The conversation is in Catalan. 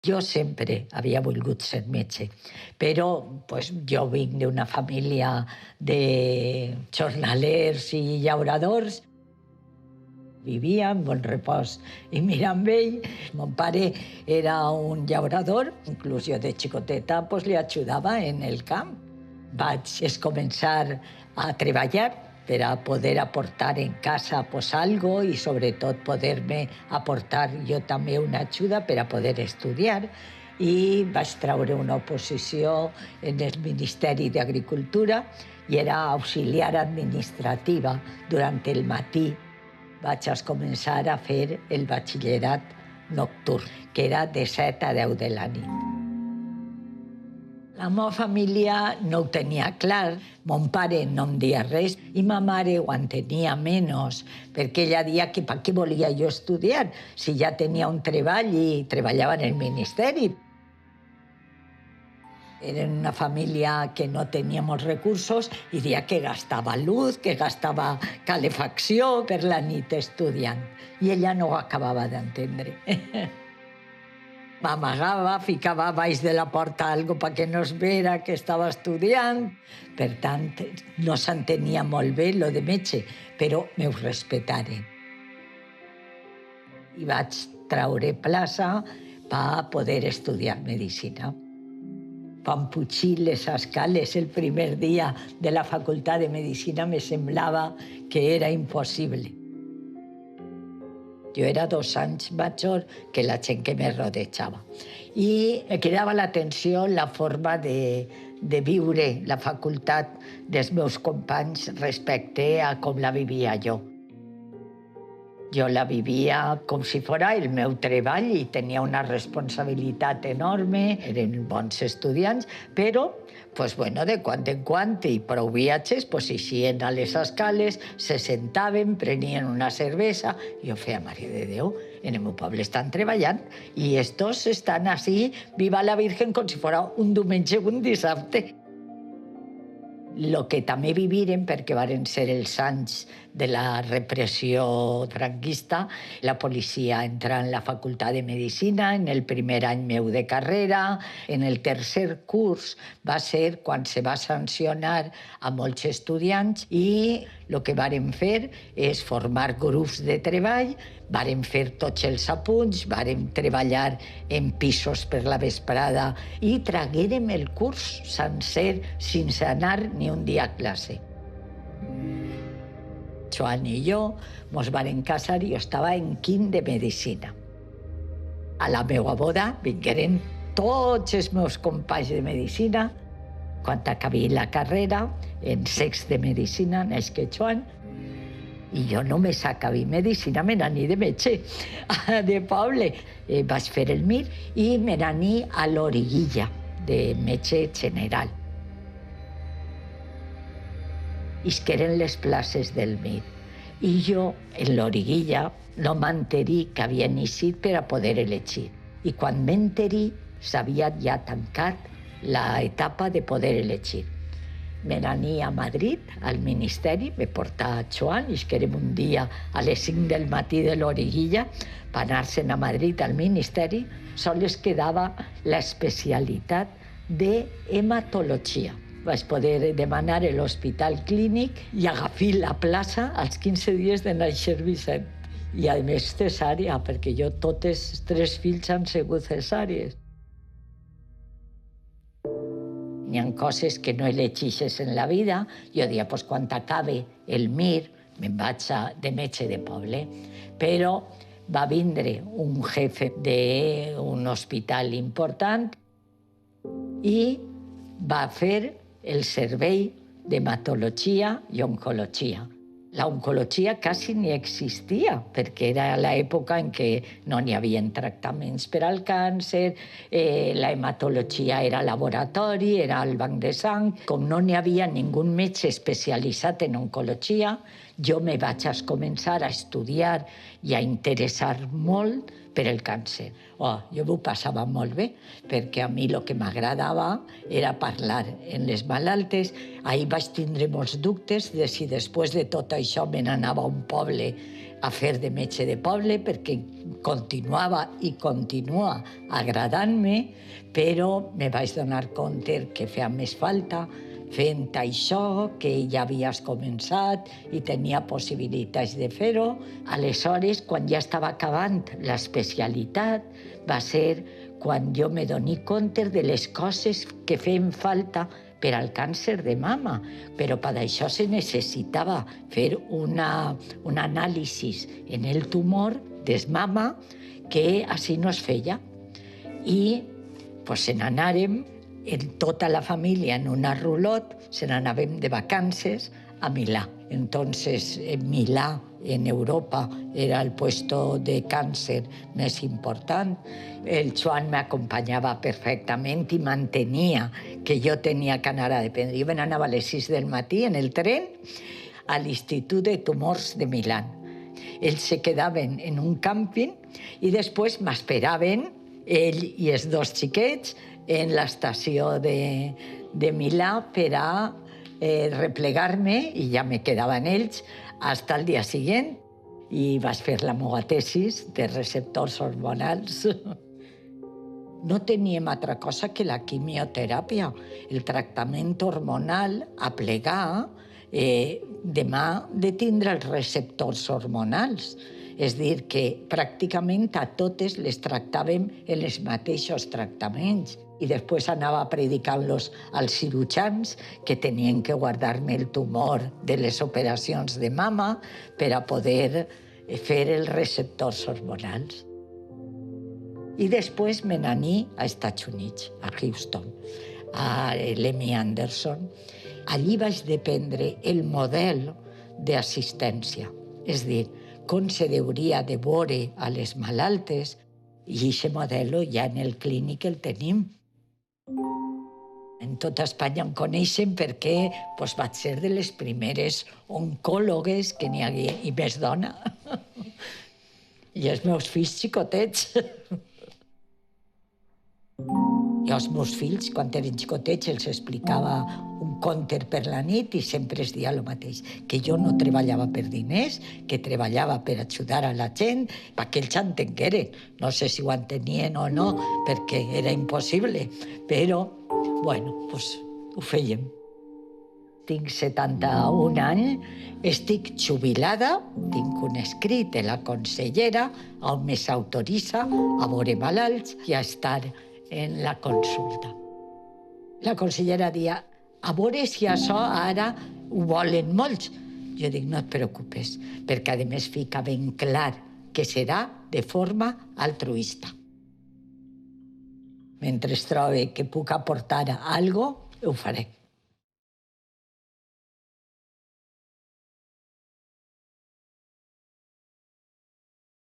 Jo sempre havia volgut ser metge, però jo vinc d'una família de jornalers i llauradors. Vivia en Bon Repòs i Mirambell. Mon pare era un llaurador, inclús jo de xicoteta li ajudava en el camp. Vaig començar a treballar per a poder aportar en casa algo i sobretot poder-me aportar jo també una ajuda per a poder estudiar. I vaig treure una oposició en el Ministeri d'Agricultura i era auxiliar administrativa durant el matí. Vaig començar a fer el batxillerat nocturn, que era de 7 a 10 de la nit. La meva família no ho tenia clar, mon pare no em deia res i ma mare ho entenia menys, perquè ella deia que per què volia jo estudiar si ja tenia un treball i treballava en el ministeri. Era una família que no tenia molts recursos i deia que gastava luz, que gastava calefacció per la nit estudiant. I ella no ho acabava d'entendre. M'amagava, ficava baix de la porta algo perquè no es vera que estava estudiant. Per tant, no s'entenia molt bé lo de metge, però me ho respetaren. I vaig treure plaça per poder estudiar medicina. Quan pujar les escales el primer dia de la facultat de medicina me semblava que era impossible. Jo era 2 anys major que la gent que me rodejava. I me cridava l'atenció la forma de viure la facultat dels meus companys respecte a com la vivia jo. Jo la vivia com si fos el meu treball i tenia una responsabilitat enorme, eren bons estudiants, però de quan en quan i prou viatges eixien a les escales, se sentaven, prenien una cervesa i jo feia, Mare de Déu, en el meu poble estan treballant i estos estan així, viva la Virgen, com si fos un diumenge o un dissabte. Lo que també vivirem, perquè varen ser els anys de la repressió franquista, la policia entra en la facultat de medicina en el primer any meu de carrera. En el tercer curs va ser quan se va sancionar a molts estudiants i el que varen fer és formar grups de treball, varen fer tots els apunts, varen treballar en pisos per la vesprada i traguérem el curs sencer sense anar ni un dia a classe. Joan i jo mos varen casar i jo estava en quint de medicina. A la meva boda vingueren tots els meus companys de medicina. Quan acabé la carrera, en sext de medicina, nasqué Joan, i jo només acabé medicina, me n'aní de metge de poble. Vaig fer el MIR i me n'aní a l'Origuilla, de metge general. Isqueren les places del MIR. I jo, en l'Origuilla, no m'enterí que havia iniciat per a poder elegir. I quan m'enterí, s'havia ja tancat l'etapa de poder elegir. Me n'aní a Madrid, al Ministeri, me portà a Joan, isquerem un dia a les 5 del matí de l'Origuilla, per anar-se'n a Madrid al Ministeri, sols quedava l'especialitat d'hematologia. Vaig poder demanar a l'Hospital Clínic i agafar la plaça als 15 dies de néixer Vicent. I a més cesària, perquè jo totes 3 fills han sigut cesàries. Hi ha coses que no elegeixes en la vida. Jo deia, quan acabe el MIR, me'n vaig de metge de poble. Però va vindre un jefe d'un hospital important i va fer el servei d'hematologia i oncologia. La oncologia quasi ni existia, perquè era l'època en què no n'hi havia tractaments per al càncer, la hematologia era laboratori, era el banc de sang. Com no n'hi havia ningú metge especialitzat en oncologia, jo me vaig començar a estudiar i a interessar molt per el càncer. Jo m'ho passava molt bé, perquè a mi el que m'agradava era parlar en les malaltes. Ahir vaig tindre molts dubtes de si després de tot això me n'anava a un poble a fer de metge de poble, perquè continuava i continua agradant-me, però me vaig donar compte que feia més falta fent això, que ja havies començat i tenia possibilitats de fer-ho. Aleshores, quan ja estava acabant l'especialitat, va ser quan jo me doni compte de les coses que feien falta per al càncer de mama, però per això se necessitava fer un anàlisi en el tumor des mama que així no es feia. I se n'anàrem, tota la família en una rulot, se n'anàvem de vacances a Milà. Entonces, en Milà, en Europa, era el puesto de càncer més important. El Joan m'acompanyava perfectament i mantenia que jo tenia que anar a dependre. Jo anava a les 6 del matí en el tren a l'Institut de Tumors de Milà. Ells se quedaven en un càmping i després m'esperaven, ell i els 2 xiquets, en l'estació de Milà per a replegar-me, i ja me quedava en ells fins al dia següent, i vaig fer la meva tesis de receptors hormonals. No teníem altra cosa que la quimioteràpia, el tractament hormonal a plegar demà de tindre els receptors hormonals. És dir, que pràcticament a totes les tractàvem en els mateixos tractaments. I després anava predicant-los als cirurgians que tenien que guardar-me el tumor de les operacions de mama per a poder fer els receptors hormonals. I després me n'aní a Estats Units, a Houston, a l'Emmy Anderson. Allí vaig dependre el model d'assistència, és dir, com se hauria de veure a les malaltes, i aquest model ja en el clínic el tenim. En tota Espanya em coneixen perquè vaig ser de les primeres oncòlogues que n'hi hagué, i més dona. I els meus fills xicotets. I als meus fills, quan eren xicotets, els explicava un conte per la nit i sempre es deia el mateix, que jo no treballava per diners, que treballava per ajudar a la gent, perquè ells entengueren. No sé si ho entenien o no, perquè era impossible, però, ho fèiem. Tinc 71 anys, estic jubilada, tinc un escrit de la consellera on me s'autoritza a veure malalts i a estar en la consulta. La consellera deia, a veure si això ara ho volen molts. Jo dic, no et preocupes, perquè a més fica ben clar que serà de forma altruista. Mentre trobe que puc aportar alguna cosa, ho faré.